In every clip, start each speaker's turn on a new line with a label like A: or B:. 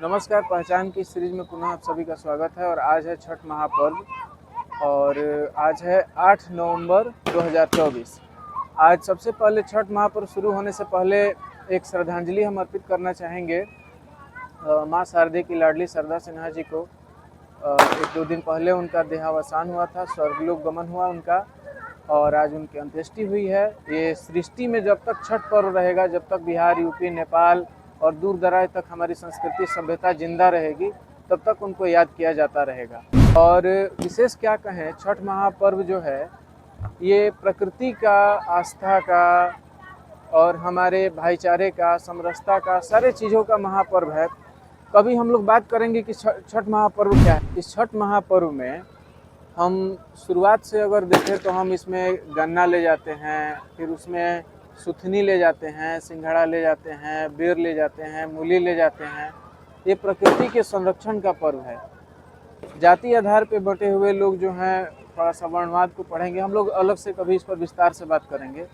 A: नमस्कार। पहचान की सीरीज में पुनः आप सभी का स्वागत है और आज है छठ महापर्व और आज है 8 नवंबर 2024। आज सबसे पहले छठ महापर्व शुरू होने से पहले एक श्रद्धांजलि हम अर्पित करना चाहेंगे माँ शारदे की लाडली शारदा सिन्हा जी को। एक दो दिन पहले उनका देहावसान हुआ था, स्वर्गलोक गमन हुआ उनका और आज उनकी अंत्येष्टि हुई है। ये सृष्टि में जब तक छठ पर्व रहेगा, जब तक बिहार, यूपी, नेपाल और दूर दराज तक हमारी संस्कृति सभ्यता जिंदा रहेगी, तब तक उनको याद किया जाता रहेगा। और विशेष क्या कहें, छठ महापर्व जो है ये प्रकृति का, आस्था का और हमारे भाईचारे का, समरसता का, सारे चीज़ों का महापर्व है। कभी हम लोग बात करेंगे कि छठ महापर्व क्या है। इस छठ महापर्व में हम शुरुआत से अगर देखें तो हम इसमें गन्ना ले जाते हैं, फिर उसमें सुथनी ले जाते हैं, सिंघाड़ा ले जाते हैं, बेर ले जाते हैं, मूली ले जाते हैं। ये प्रकृति के संरक्षण का पर्व है। जाति आधार पे बटे हुए लोग जो हैं, थोड़ा सा वर्णवाद को पढ़ेंगे हम लोग, अलग से कभी इस पर विस्तार से बात करेंगे।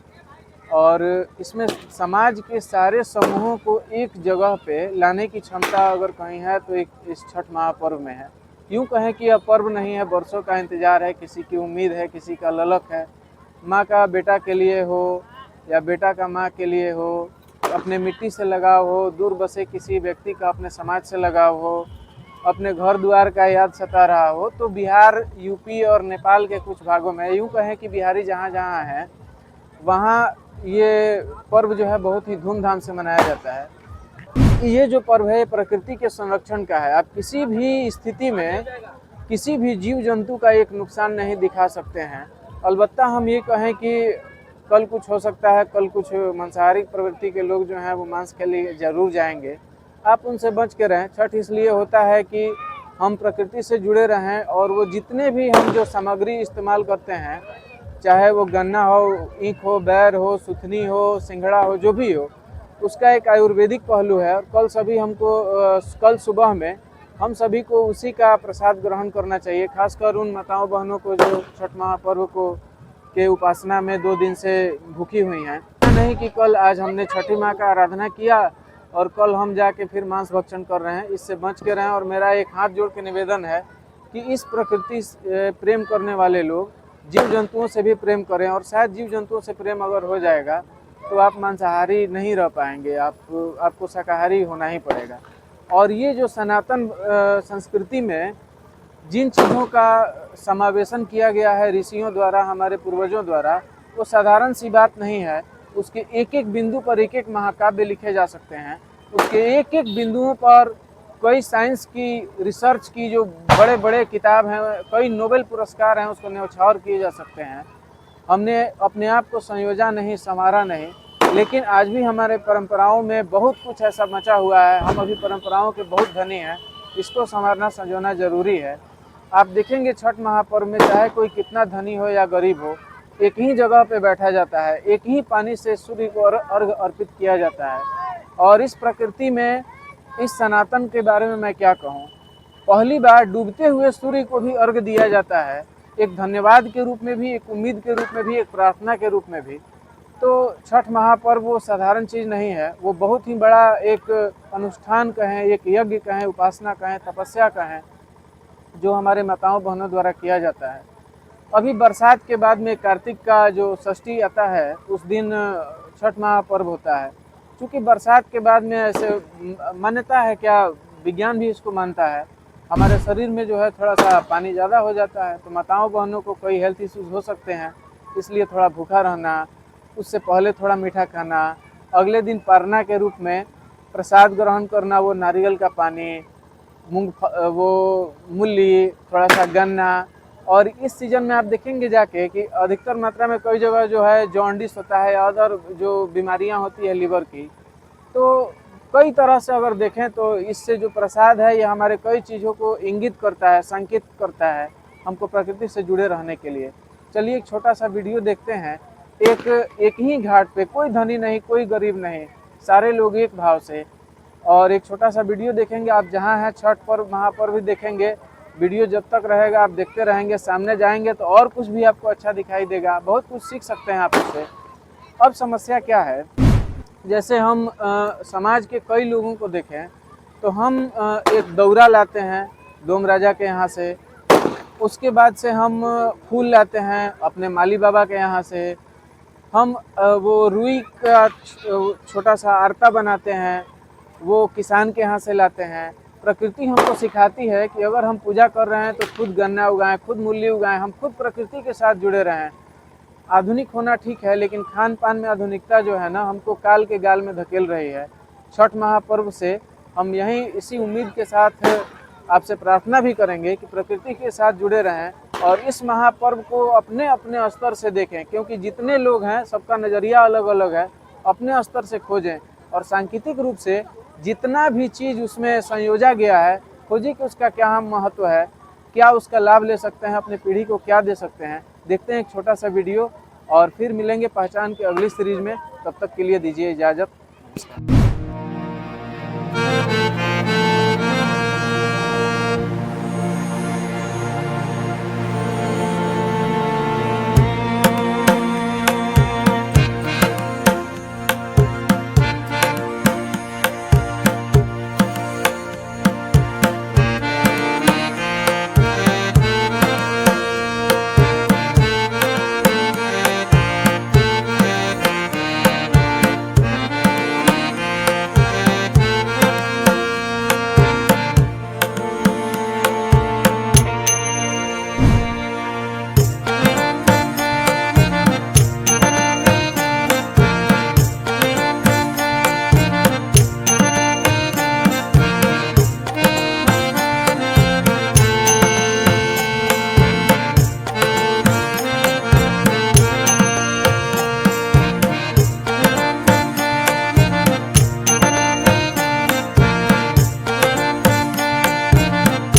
A: और इसमें समाज के सारे समूहों को एक जगह पे लाने की क्षमता अगर कहीं है तो एक इस छठ महापर्व में है। यूँ कहें कि यह पर्व नहीं है, बरसों का इंतजार है, किसी की उम्मीद है, किसी का ललक है। माँ का बेटा के लिए हो या बेटा का माँ के लिए हो, अपने मिट्टी से लगाव हो, दूर बसे किसी व्यक्ति का अपने समाज से लगाव हो, अपने घर द्वार का याद सता रहा हो, तो बिहार, यूपी और नेपाल के कुछ भागों में, यूँ कहें कि बिहारी जहाँ जहाँ हैं वहाँ ये पर्व जो है बहुत ही धूमधाम से मनाया जाता है। ये जो पर्व है प्रकृति के संरक्षण का है। आप किसी भी स्थिति में किसी भी जीव जंतु का एक नुकसान नहीं दिखा सकते हैं। अलबत्ता हम ये कहें कि कल कुछ हो सकता है, कल कुछ मांसाहारी प्रवृत्ति के लोग जो हैं वो मांस के लिए ज़रूर जाएंगे। आप उनसे बच के रहें। छठ इसलिए होता है कि हम प्रकृति से जुड़े रहें और वो जितने भी हम जो सामग्री इस्तेमाल करते हैं, चाहे वो गन्ना हो, ईख हो, बैर हो, सुथनी हो, सिंघड़ा हो, जो भी हो, उसका एक आयुर्वेदिक पहलू है। और कल सुबह में हम सभी को उसी का प्रसाद ग्रहण करना चाहिए। खासकर उन माताओं बहनों को जो छठ महापर्व के उपासना में 2 दिन से भूखी हुई हैं। नहीं कि कल आज हमने छठी माँ का आराधना किया और कल हम जाके फिर मांस भक्षण कर रहे हैं। इससे बच के रहें। और मेरा एक हाथ जोड़ के निवेदन है कि इस प्रकृति प्रेम करने वाले लोग जीव जंतुओं से भी प्रेम करें। और शायद जीव जंतुओं से प्रेम अगर हो जाएगा तो आप मांसाहारी नहीं रह पाएंगे, आपको शाकाहारी होना ही पड़ेगा। और ये जो सनातन संस्कृति में जिन चीज़ों का समावेशन किया गया है ऋषियों द्वारा, हमारे पूर्वजों द्वारा, वो साधारण सी बात नहीं है। उसके एक एक बिंदु पर एक एक महाकाव्य लिखे जा सकते हैं। उसके एक एक बिंदुओं पर कई साइंस की रिसर्च की जो बड़े बड़े किताब हैं, कई नोबेल पुरस्कार हैं, उसको न्यौछावर किए जा सकते हैं। हमने अपने आप को संयोजा नहीं, संवारा नहीं, लेकिन आज भी हमारे परंपराओं में बहुत कुछ ऐसा बचा हुआ है। हम अभी परंपराओं के बहुत धनी हैं। इसको संवारना, संजोना जरूरी है। आप देखेंगे छठ महापर्व में चाहे कोई कितना धनी हो या गरीब हो, एक ही जगह पे बैठा जाता है, एक ही पानी से सूर्य को अर्घ अर्पित किया जाता है। और इस प्रकृति में, इस सनातन के बारे में मैं क्या कहूँ। पहली बार डूबते हुए सूर्य को भी अर्घ दिया जाता है, एक धन्यवाद के रूप में भी, एक उम्मीद के रूप में भी, एक प्रार्थना के रूप में भी। तो छठ महापर्व वो साधारण चीज़ नहीं है, वो बहुत ही बड़ा एक अनुष्ठान कहें, एक यज्ञ कहें, उपासना कहें, तपस्या कहें, जो हमारे माताओं बहनों द्वारा किया जाता है। अभी बरसात के बाद में कार्तिक का जो षष्ठी आता है, उस दिन छठ महापर्व होता है। क्योंकि बरसात के बाद में ऐसे मान्यता है, क्या विज्ञान भी इसको मानता है, हमारे शरीर में जो है थोड़ा सा पानी ज़्यादा हो जाता है। तो माताओं बहनों को कोई हेल्थ इश्यूज हो सकते हैं, इसलिए थोड़ा भूखा रहना, उससे पहले थोड़ा मीठा खाना, अगले दिन परना के रूप में प्रसाद ग्रहण करना, वो नारियल का पानी, वो मूली, थोड़ा सा गन्ना। और इस सीज़न में आप देखेंगे जाके कि अधिकतर मात्रा में कई जगह जो है जॉन्डिस होता है, अदर जो बीमारियां होती है लीवर की। तो कई तरह से अगर देखें तो इससे जो प्रसाद है ये हमारे कई चीज़ों को इंगित करता है, संकेत करता है हमको प्रकृति से जुड़े रहने के लिए। चलिए एक छोटा सा वीडियो देखते हैं। एक ही घाट पे, कोई धनी नहीं, कोई गरीब नहीं, सारे लोग एक भाव से। और एक छोटा सा वीडियो देखेंगे। आप जहाँ हैं छठ पर्व महापर्व भी देखेंगे। वीडियो जब तक रहेगा आप देखते रहेंगे, सामने जाएंगे तो और कुछ भी आपको अच्छा दिखाई देगा, बहुत कुछ सीख सकते हैं आप उससे। अब समस्या क्या है, जैसे हम समाज के कई लोगों को देखें तो हम एक दौरा लाते हैं डोम राजा के यहाँ से। उसके बाद से हम फूल लाते हैं अपने माली बाबा के यहाँ से। हम वो रुई का छोटा सा आरता बनाते हैं, वो किसान के यहाँ से लाते हैं। प्रकृति हमको सिखाती है कि अगर हम पूजा कर रहे हैं तो खुद गन्ना उगाएं, खुद मूली उगाएं, हम खुद प्रकृति के साथ जुड़े रहें। आधुनिक होना ठीक है, लेकिन खान पान में आधुनिकता जो है ना, हमको काल के गाल में धकेल रही है। छठ महापर्व से हम यही इसी उम्मीद के साथ आपसे प्रार्थना भी करेंगे कि प्रकृति के साथ जुड़े रहें और इस महापर्व को अपने अपने स्तर से देखें, क्योंकि जितने लोग हैं सबका नज़रिया अलग अलग है। अपने स्तर से खोजें और सांकेतिक रूप से जितना भी चीज़ उसमें संयोजा गया है, खोजिए कि उसका क्या महत्व है, क्या उसका लाभ ले सकते हैं, अपनी पीढ़ी को क्या दे सकते हैं। देखते हैं एक छोटा सा वीडियो और फिर मिलेंगे पहचान की अगली सीरीज में। तब तक के लिए दीजिए इजाज़त।